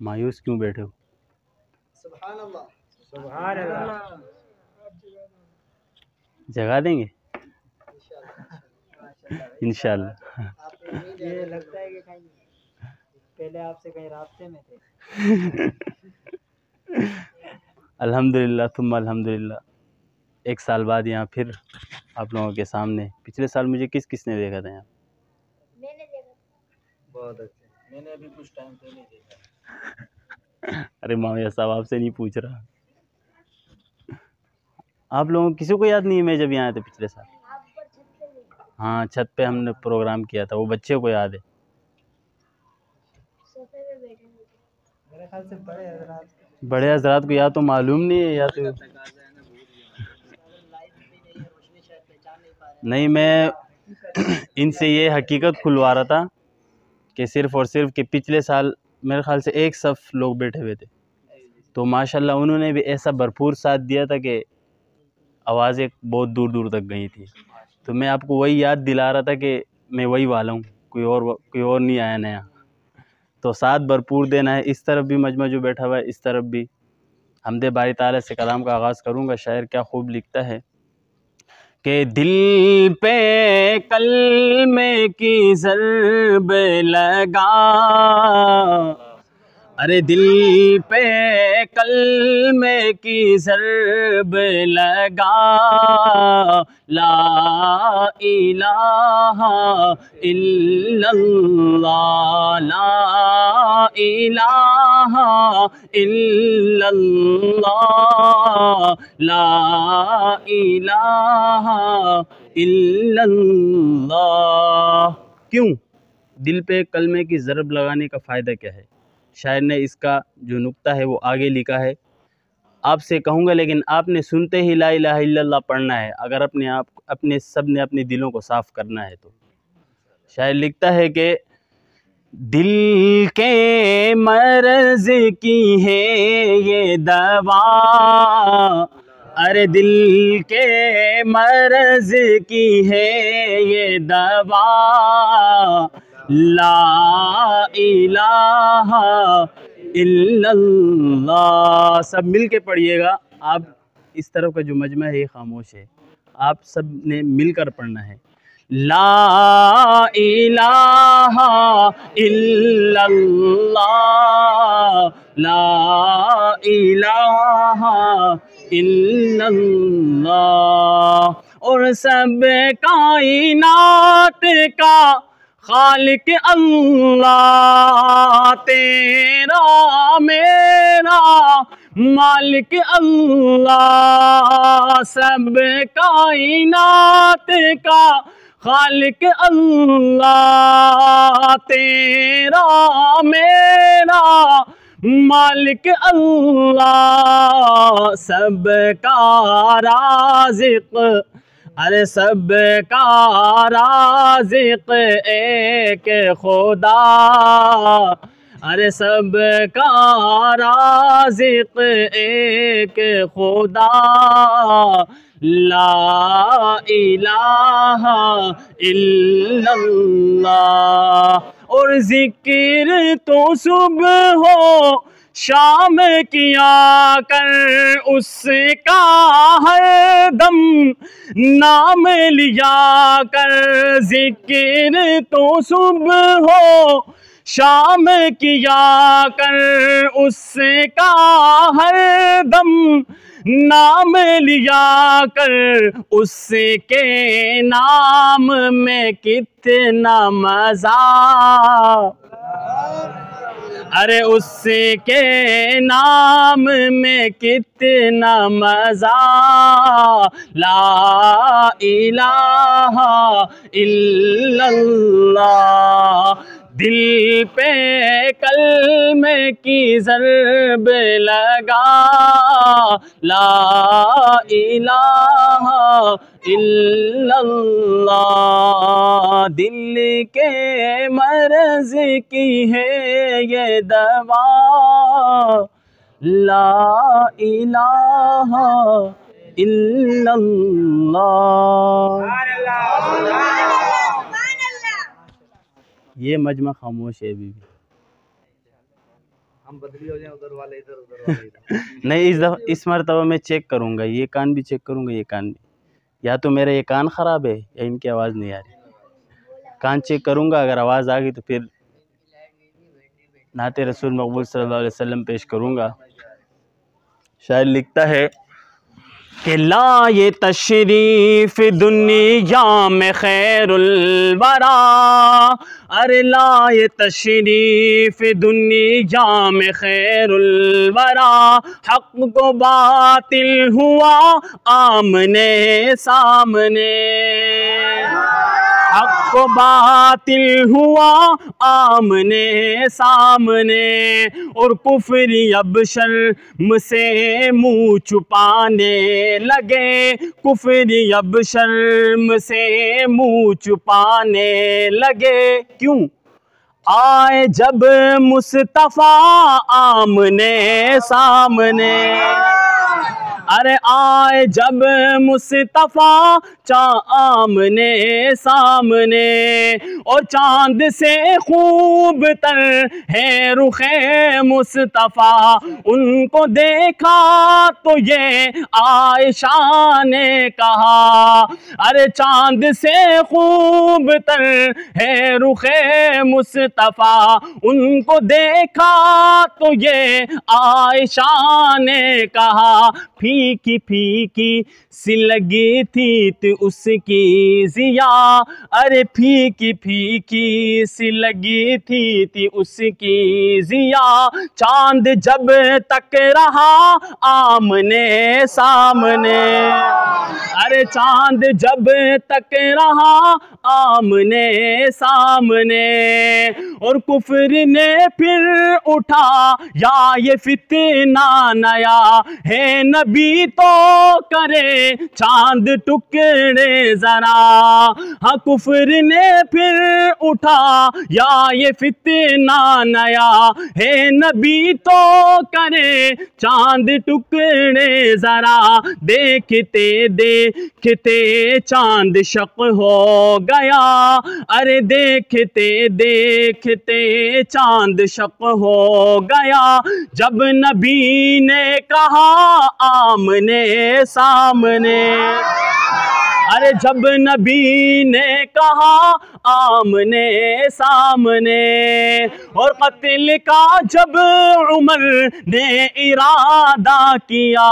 मायूस क्यों बैठे हो? सुभान अल्लाह, सुभान अल्लाह। जगा देंगे इंशाल्लाह। इंशाल्लाह। ये लगता है कि कहीं पहले आपसे कहीं रास्ते में थे। अल्हम्दुलिल्लाह तुम अल्हम्दुलिल्लाह, 1 साल बाद यहाँ फिर आप लोगों के सामने। पिछले साल मुझे किसने देखा था यहाँ? मैंने देखा। बहुत अच्छा, मैंने अभी कुछ टाइम पहले देखा। अरे माविया साहब आपसे नहीं पूछ रहा, आप लोगों किसी को याद नहीं है मैं जब यहाँ आए थे पिछले साल? आप पर छत पे थे। हाँ छत पे हमने प्रोग्राम किया था, वो बच्चे को याद है। सोफे पे बैठे हुए थे। मेरे ख्याल से बड़े हजरात को या तो मालूम नहीं है या तो नहीं। मैं इनसे ये हकीकत खुलवा रहा था कि सिर्फ़ और सिर्फ कि पिछले साल मेरे ख्याल से एक सफ़ लोग बैठे हुए थे, तो माशाल्लाह उन्होंने भी ऐसा भरपूर साथ दिया था कि आवाज़ें बहुत दूर दूर तक गई थी। तो मैं आपको वही याद दिला रहा था कि मैं वही वाला हूँ, कोई और नहीं आया नया। तो साथ भरपूर देना है। इस तरफ भी मजमा जो बैठा हुआ है, इस तरफ भी। हमदे बारी ताला से कलाम का आगाज़ करूँगा। शायर क्या खूब लिखता है कि दिल पे कलमे की ज़रब लगा, अरे दिल पे कलमे की ज़रब लगा, ला इलाहा इल्लल्लाह, ला इलाहा इल्लल्लाह, ला इलाहा इल्लल्लाह। क्यों दिल पे कलमे की ज़रब लगाने का फ़ायदा क्या है? शायर ने इसका जो नुक्ता है वो आगे लिखा है। आपसे कहूँगा लेकिन आपने सुनते ही ला इलाहा इल्लल्लाह पढ़ना है, अगर अपने सब ने अपने दिलों को साफ़ करना है तो। शायर लिखता है कि दिल के मर्ज की है ये दवा, अरे दिल के मर्ज की है ये दवा, ला इलाहा इल्लल्लाह। सब मिल के पढ़िएगा। आप इस तरफ का जो मजमा है ये खामोश है, आप सब ने मिलकर पढ़ना है। ला इलाहा इल्लल्लाह, ला इलाहा इल्लल्लाह। और सब कायनात का खालिक अल्लाह, तेरा मेरा मालिक अल्लाह। सब कायनात का खालिक अल्लाह, तेरा मेरा मालिक अल्लाह। सबका राज़िक़, अरे सबका राज़िक़ एक खुदा, अरे सबका राज़िक़ एक खुदा, ला इलाहा इल्लल्लाह। और ज़िक्र तो सुबह हो शाम किया कर, उसका हर दम नाम लिया कर। ज़िक्र तो सुबह हो शाम किया कर, उसका हर दम नाम लिया कर। उसके नाम में कितना मज़ा, अरे उसके नाम में कितना मज़ा, ला इलाहा इल्लल्लाह। दिल पे कलमे की ज़रब लगा, ला इलाहा इल्लल्लाह। दिल के मर्ज़ की है ये दवा, ला इलाहा इल्लल्लाह। ये मजमा खामोश है अभी भी। हम बदली हो जाए, उधर वाले इधर, उधर वाले इधर। नहीं, इस मरतबा मैं चेक करूँगा, ये कान भी चेक करूँगा, ये कान भी। या तो मेरा ये कान ख़राब है या इनकी आवाज़ नहीं आ रही। कान चेक करूँगा, अगर आवाज़ आ गई तो फिर नाते रसूल मकबूल सल्लल्लाहु अलैहि वसल्लम पेश करूँगा। शायर लिखता है कि ला ये तशरीफ़ दुनिया में खैरुल वरा, अरे ला ये तशरीफ़ दुनिया में खैरुल वरा, हक़ को बातिल हुआ आमने सामने, हक़ को बातिल हुआ आमने सामने, और कुफ्र अब शर्म से मुँह छुपाने लगे, कुफ्र अब शर्म से मुँह छुपाने लगे। क्यों? आए जब मुस्तफ़ा आमने सामने, अरे आए जब मुस्तफ़ा आमने सामने, और चांद से खूब तर है रुखे मुस्तफ़ा, उनको देखा तो ये आयशा ने कहा, अरे चांद से खूब तर है रुखे मुस्तफ़ा, उनको देखा तो ये आयशा ने कहा, फीकी फीकी सी लगी थी उसकी जिया, अरे फीकी फीकी सी लगी थी उसकी जिया, चांद जब तक रहा आमने सामने, अरे चांद जब तक रहा आमने सामने, और कुफ्र ने फिर उठा या ये फितना नया है, नबी तो करे चांद टुकड़े जरा, हाँ कुफ्र ने फिर उठा या ये फितना नया है, नबी तो करे चांद टुकड़े जरा, देखते देखते चांद शक हो गया, अरे देखते देखते चांद शक हो गया, जब नबी ने कहा आमने सामने, अरे जब नबी ने कहा आमने सामने, और कत्ल का जब उमर ने इरादा किया,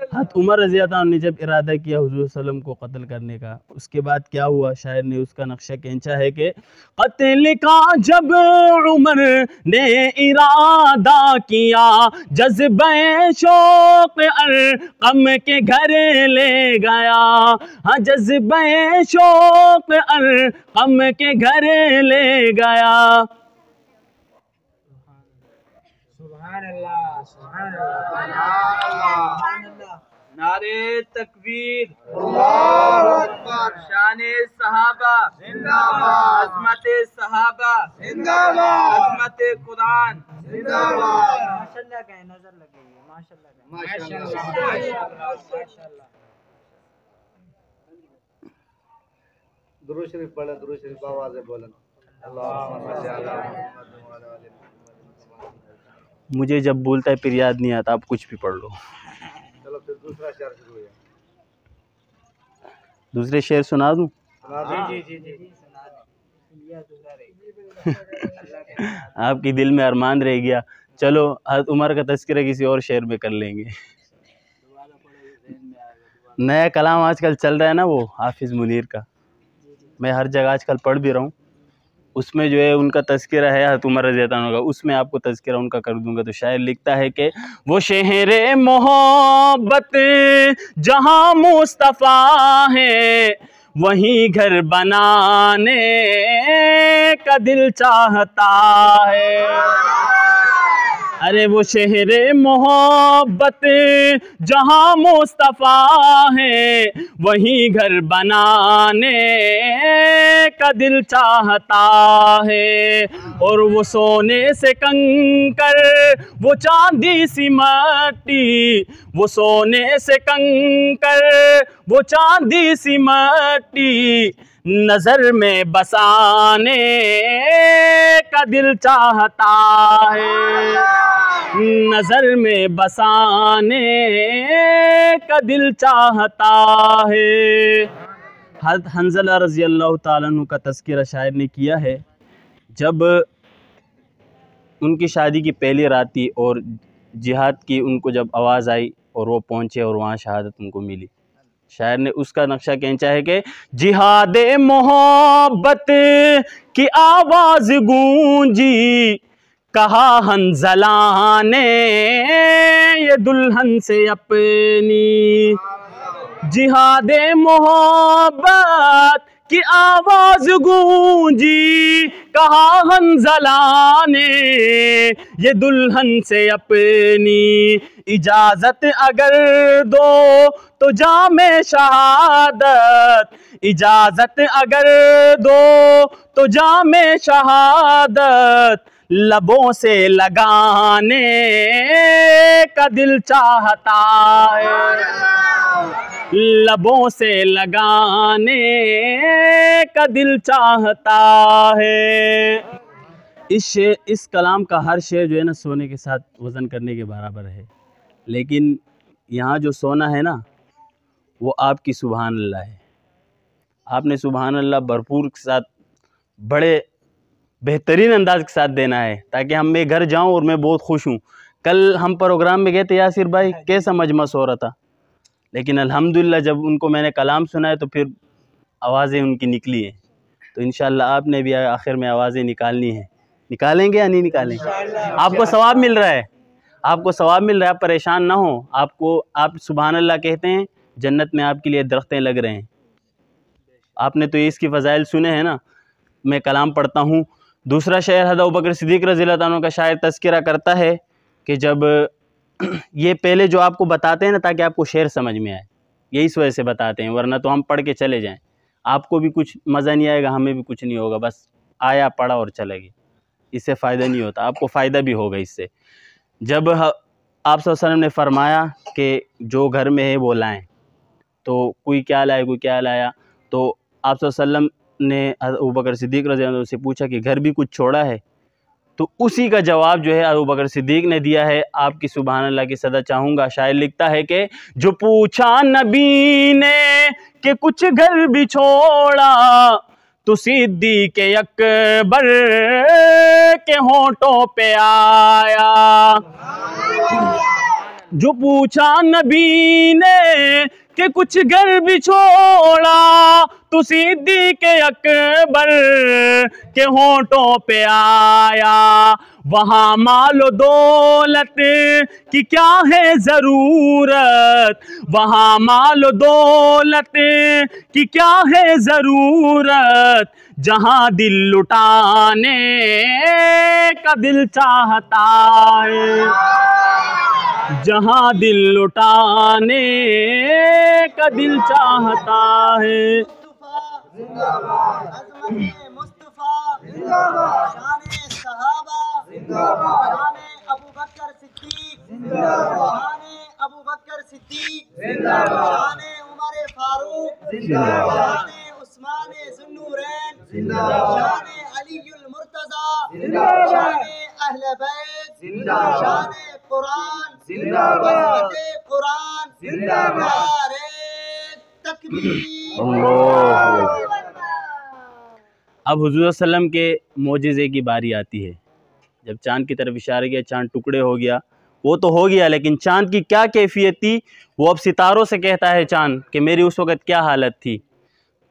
हज़रत उमर रज़ी अल्लाह अन्हु ने जब इरादा किया हुज़ूर सल्लम को कत्ल करने का, उसके बाद क्या हुआ? शायर ने उसका नक्शा खींचा है कि कत्ल का जब उमर ने इरादा किया, जज्बे शौक़ अर्क़म के घर ले गया, हाँ जज्बे शौक़ अर्क़म के घर ले गया। सुभान अल्लाह, सुभान अल्लाह, नारे तकबीर, अल्लाहु अकबर, शाने सहाबा जिंदाबाद, अज़मते सहाबा जिंदाबाद, अज़मते कुरान जिंदाबाद। माशाल्लाह का नजर लगी है, माशाल्लाह माशाल्लाह। दुरूद शरीफ पढ़े, दुरूद शरीफ आवाज़ बोलन। अल्लाहुम्मा सल्ली अला मुहम्मद व अला आलि मुहम्मद। मुझे जब बोलता है फिर याद नहीं आता, आप कुछ भी पढ़ लो। चलो फिर दूसरा शेर शुरू है। दूसरे शेर सुना दूं? जी जी जी जी सुना दे, दूसरा रही आपके दिल में अरमान रह गया। चलो हज़रत उमर का तज़किरा किसी और शेर में कर लेंगे। नया कलाम आजकल चल रहा है ना, वो हाफिज़ मुनीर का, मैं हर जगह आजकल पढ़ भी रहा हूँ, उसमें जो है उनका तज़किरा है हज़रत उमर रज़ी अल्लाह अन्हु का, उसमें आपको तज़किरा उनका कर दूंगा। तो शायर लिखता है कि वो शहरे मोहब्बत जहाँ मुस्तफ़ा है, वहीं घर बनाने का दिल चाहता है, अरे वो शहरे मोहब्बत जहाँ मुस्तफ़ा है, वहीं घर बनाने का दिल चाहता है, और वो सोने से कंकर वो चांदी सी मट्टी, वो सोने से कंकर वो चांदी सी मट्टी, नज़र में बसाने का का दिल चाहता है, नजर में बसाने का दिल चाहता है। हज़रत हंज़ला रज़ी अल्लाह ताला अन्हु का तज़किरा शायर ने किया है। जब उनकी शादी की पहली रात थी और जिहाद की उनको जब आवाज़ आई और वो पहुँचे और वहाँ शहादत उनको मिली, शायर ने उसका नक्शा खींचा है कि जिहादे मोहब्बत की आवाज़ गूंजी, कहा हंज़ला ने ये दुल्हन से अपनी। जिहादे मोहब्बत की आवाज़ गूंजी, कहा हंज़ला ने ये दुल्हन से अपनी। इजाज़त अगर दो तो जामे शहादत, इजाज़त अगर दो तो जामे शहादत, लबों से लगाने का दिल चाहता है, लबों से लगाने का दिल चाहता है। इस कलाम का हर शेर जो है ना सोने के साथ वज़न करने के बराबर है, लेकिन यहाँ जो सोना है ना वो आपकी सुभान अल्लाह है। आपने सुभान अल्लाह भरपूर के साथ बड़े बेहतरीन अंदाज के साथ देना है, ताकि हम मैं घर जाऊं और मैं बहुत खुश हूं। कल हम प्रोग्राम में गए थे यासिर भाई, कैसा मजमा हो रहा था, लेकिन अल्हम्दुलिल्लाह जब उनको मैंने कलाम सुनाया तो फिर आवाज़ें उनकी निकली हैं। तो इंशाअल्लाह आपने भी आखिर में आवाज़ें निकालनी है, निकालेंगे या नहीं निकालेंगे? आपको सवाब मिल रहा है, आपको सवाब मिल रहा है, आप परेशान ना हो। आपको आप सुभान अल्लाह कहते हैं, जन्नत में आपके लिए दरख्तें लग रहे हैं। आपने तो इसकी फ़ज़ाइल सुने हैं ना। मैं कलाम पढ़ता हूँ। दूसरा शेर हज़रत अबू बकर सिद्दीक़ रज़ियल्लाहु अन्हु का शायर तज़किरा करता है कि जब ये पहले जो आपको बताते हैं ना ताकि आपको शेर समझ में आए, ये इस वजह से बताते हैं, वरना तो हम पढ़ के चले जाएं, आपको भी कुछ मज़ा नहीं आएगा, हमें भी कुछ नहीं होगा, बस आया पढ़ा और चले गए, इससे फ़ायदा नहीं होता, आपको फ़ायदा भी होगा इससे। जब आप सल्लल्लाहु अलैहि वसल्लम ने फरमाया कि जो घर में है वो लाएँ, तो कोई क्या लाए, कोई क्या लाया, तो आप सल्लल्लाहु अलैहि वसल्लम ने अबू बकर सिद्दीक़ रज़ियल्लाहु अन्हु से पूछा कि घर भी कुछ छोड़ा है, तो उसी का जवाब जो है अबू बकर सिद्दीक़ ने दिया है। आपकी सुभान अल्लाह की सदा चाहूँगा। शायर लिखता है कि जो पूछा नबी ने कि कुछ घर भी छोड़ा, तो सिद्दीक़ अकबर के होंठों पे आया। जो पूछा नबी ने कि कुछ घर भी छोड़ा, तो सिद्दीक़ अकबर के होंठों पे आया। वहाँ मालो दौलत की क्या है ज़रूरत, वहाँ मालो दौलत की क्या है ज़रूरत, जहाँ दिल लुटाने का दिल चाहता है, जहाँ दिल लुटाने का दिल चाहता है। मुस्तफा जिंदाबाद, शान-ए सहाबा जिंदाबाद, शान-ए अबू बकर सिद्दीक जिंदाबाद, शान-ए अबू बकर सिद्दीक जिंदाबाद, शान-ए उमर फारूक जिंदाबाद, शान-ए उस्मान ज़ुन्नूरैन जिंदाबाद, शान-ए अलीयुल मुर्तज़ा जिंदाबाद, शान-ए अहले बैत जिंदाबाद, शान-ए कुरान जिंदाबाद, कुरान जिंदाबाद, नारे तकबीर। अब हुज़ूर सल्लम के मोजिज़े की बारी आती है। जब चाँद की तरफ इशारा किया, चाँद टुकड़े हो गया, वो तो हो गया, लेकिन चाँद की क्या कैफियत थी वो अब सितारों से कहता है चाँद कि मेरी उस वक़्त क्या हालत थी।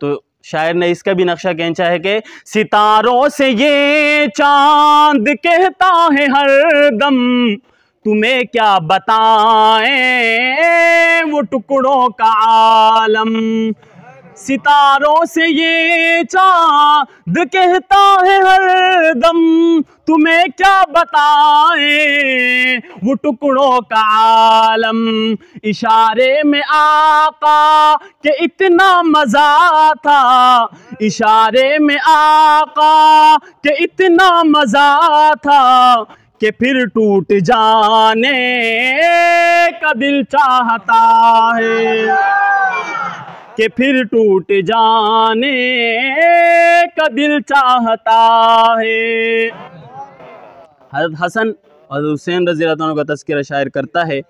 तो शायर ने इसका भी नक्शा खींचा है कि सितारों से ये चाँद कहता है हर दम, तुम्हें क्या बताएं वो टुकड़ों का आलम। सितारों से ये चाँद कहता है हर दम, तुम्हें क्या बताएं वो टुकड़ों का आलम। इशारे में आका के इतना मज़ा था, इशारे में आका के इतना मज़ा था, कि फिर टूट जाने का दिल चाहता है, कि फिर टूट जाने का दिल चाहता है। हज़रत हसन और हुसैन रज़ी अल्लाह अन्हु का तज़किरा शायर करता है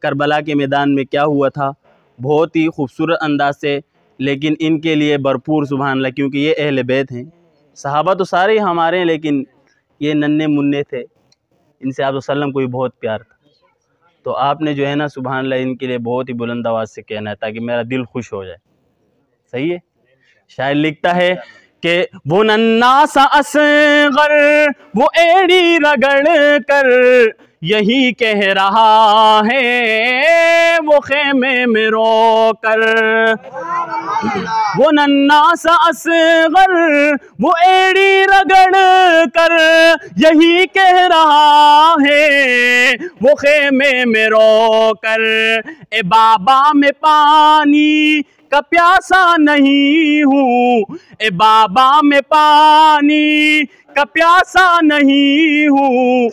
करबला के मैदान में क्या हुआ था, बहुत ही खूबसूरत अंदाज से, लेकिन इनके लिए भरपूर सुभान अल्लाह, क्योंकि ये अहले बैत हैं। सहाबा तो सारे ही हमारे हैं, लेकिन ये नन्हे मुन्ने थे, इनसे आप वसल्लम को भी बहुत प्यार था। तो आपने जो है ना सुभान अल्लाह इनके लिए बहुत ही बुलंद आवाज़ से कहना है ताकि मेरा दिल खुश हो जाए। सही है। शायर लिखता है कि वो नन्ना सा असगर वो एड़ी रगड़ कर यही कह रहा है वो खेमे में रो कर। वो नन्ना सा असगर वो एड़ी रगड़ कर यही कह रहा है वो खेमे में रो कर। ए बाबा में पानी का प्यासा नहीं हूँ, ए बाबा में पानी का प्यासा नहीं हूँ,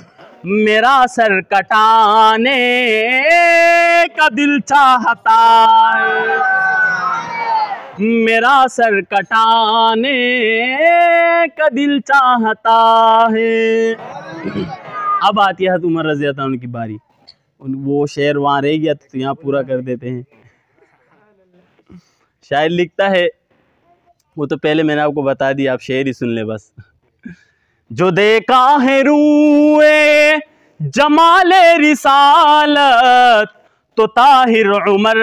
मेरा सर कटाने का दिल चाहता है, मेरा सर कटाने का दिल चाहता है। अब आती है उमर रज़ी अल्लाह अन्हु की बारी। वो शेर वहाँ रह गया तो यहाँ पूरा कर देते हैं। शायर लिखता है, वो तो पहले मैंने आपको बता दिया, आप शेर ही सुन ले बस। जो देखा है रूए जमाले रिसालत तो ताहिर उमर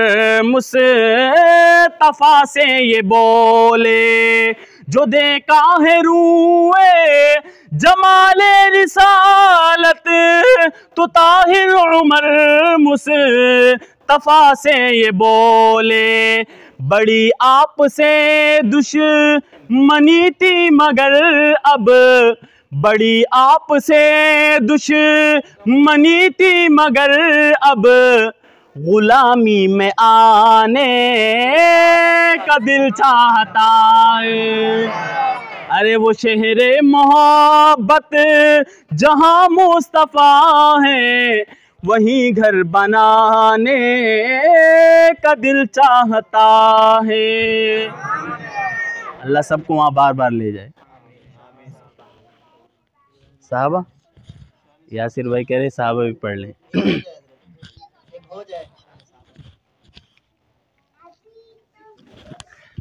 मुस्तफा से ये बोले। जो देखा है रूए जमाले रिसालत तो ताहिर उमर मुस्तफा से ये बोले। बड़ी आपसे दुश्मनी थी मगर अब, बड़ी आपसे दुश्मनी थी मगर अब गुलामी में आने का दिल चाहता है। अरे वो शहरे मोहब्बत जहाँ मुस्तफा है वहीं घर बनाने का दिल चाहता है। अल्लाह सबको वहाँ बार बार ले जाए। साहबा यासिर भाई कह रहे साहबा भी पढ़ लें।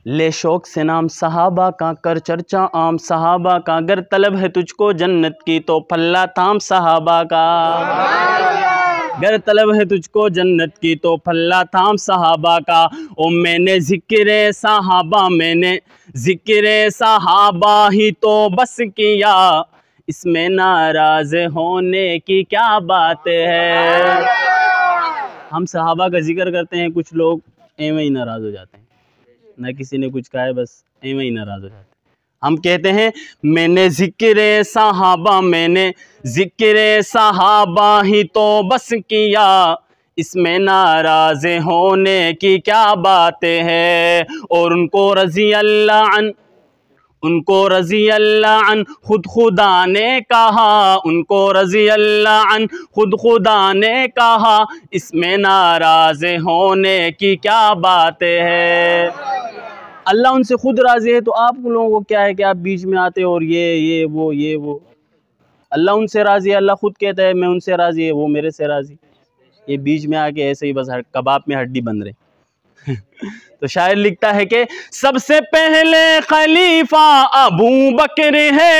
ले शौक से नाम सहाबा का कर चर्चा आम सहाबा का। अगर तलब है तुझको जन्नत की तो फल्ला थाम सहाबा का। अगर तलब है तुझको जन्नत की तो फल्ला थाम सहाबा का। ओ मैंने ज़िक्र सहाबा, मैंने ज़िक्र सहाबा ही तो बस किया, इसमें नाराज होने की क्या बात है। हम सहाबा का जिक्र करते हैं, कुछ लोग एवं ही नाराज़ हो जाते हैं, ना किसी ने कुछ कहा है बस एवं ही नाराज़ हो जाते हैं। हम कहते हैं मैंने ज़िक्र सहाबा, मैंने ज़िक्र सहाबा ही तो बस किया, इसमें नाराज़ होने की क्या बातें हैं। और उनको रज़ी अल्लाह अन, उनको रज़ी अल्लाह अन खुद खुदा ने कहा, उनको रज़ी अल्लाह अन खुद खुदा ने कहा, इसमें नाराज़ होने की क्या बातें हैं। अल्लाह उनसे खुद राज़ी है तो आप लोगों को क्या है कि आप बीच में आते हो और ये वो। अल्लाह उनसे राज़ी है, अल्लाह खुद कहता है मैं उनसे राज़ी है, वो मेरे से राज़ी। ये बीच में आके ऐसे ही बस कबाब में हड्डी बन रहे। तो शायर लिखता है कि सबसे पहले खलीफा अबू बकर है,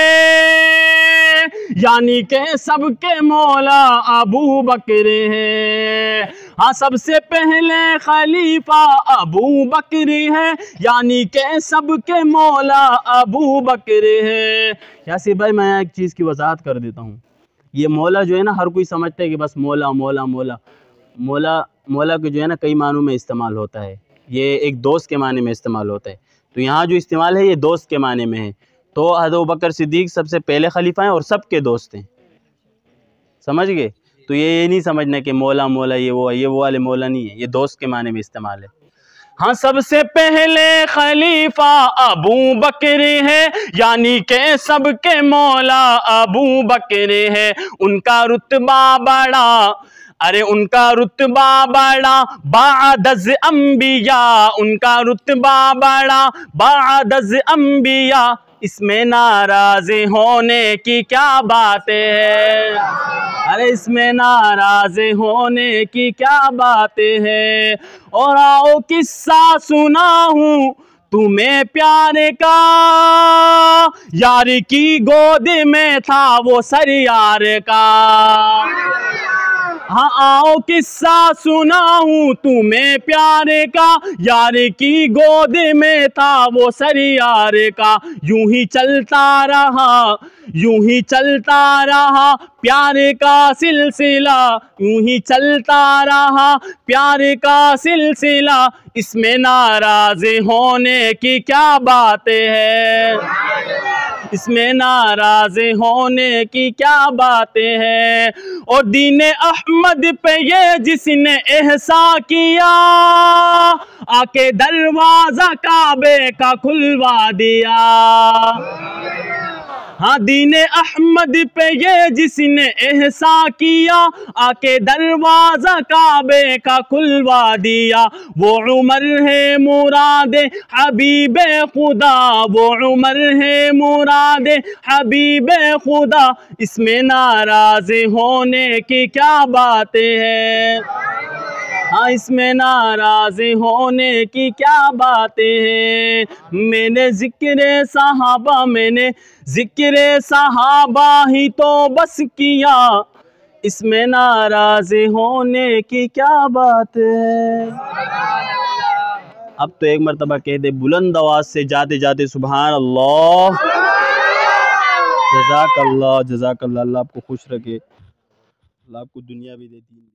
यानी के सबके मौला अबू बकर है। हाँ, सबसे पहले खलीफा अबू बकर है, यानी के सबके मौला अबू बकर है। यासिर भाई मैं एक चीज़ की वजाहत कर देता हूँ। ये मौला जो है ना, हर कोई समझता है कि बस मौला मौला मौला मौला मौला को जो है ना कई मानों में इस्तेमाल होता है। ये एक दोस्त के माने में इस्तेमाल होता है, तो यहाँ जो इस्तेमाल है ये दोस्त के माने में है। तो हज़रत अबू बकर सिद्दीक़ सबसे पहले खलीफा हैं और सबके दोस्त हैं, समझ गए। तो ये नहीं समझना कि मौला मौला ये वो वाले मौला नहीं है, ये दोस्त के माने में इस्तेमाल है। हाँ, सबसे पहले खलीफा अबू बकर है, यानी के सबके मौला अबू बकर है। उनका रुतबा बड़ा, अरे उनका रुतबा बड़ा बादज़ अंबिया, उनका रुतबा बड़ा बादज़ अंबिया, इसमें नाराज होने की क्या बातें हैं, अरे इसमें नाराज होने की क्या बातें हैं। और आओ किस्सा सुनाऊं तुम्हें प्यार का, यार की गोद में था वो सर यार का। हाँ आओ किस्सा सुनाऊं तुम्हें प्यार का, यार की गोद में था वो सर यार का। यूं ही चलता रहा, यूं ही चलता रहा प्यार का सिलसिला, यूं ही चलता रहा प्यार का सिलसिला। इसमें नाराज होने की क्या बातें हैं, इसमें नाराज होने की क्या बातें हैं। और दीने अहमद पे ये जिसने एहसान किया, आके दरवाजा काबे का खुलवा दिया। हाँ दीने अहमद पे ये जिसने एहसान किया, आके दरवाजा काबे का खुलवा दिया। वो उमर है मुरादे हबीबे खुदा, वो उमर है मुरादे हबीबे खुदा। इसमें नाराज होने की क्या बातें हैं, हाँ इसमें नाराज होने की क्या बातें हैं। मैंने जिक्र सहाबा, मैंने जिक्र सहाबा ही तो बस किया, इसमें नाराज होने की क्या बात है। अब तो एक मरतबा कह दे बुलंद आवाज से जाते जाते सुभान अल्लाह। जज़ाकल्लाह जज़ाकल्लाह। अल्लाह आपको खुश रखे, अल्लाह आपको दुनिया भी दे दी।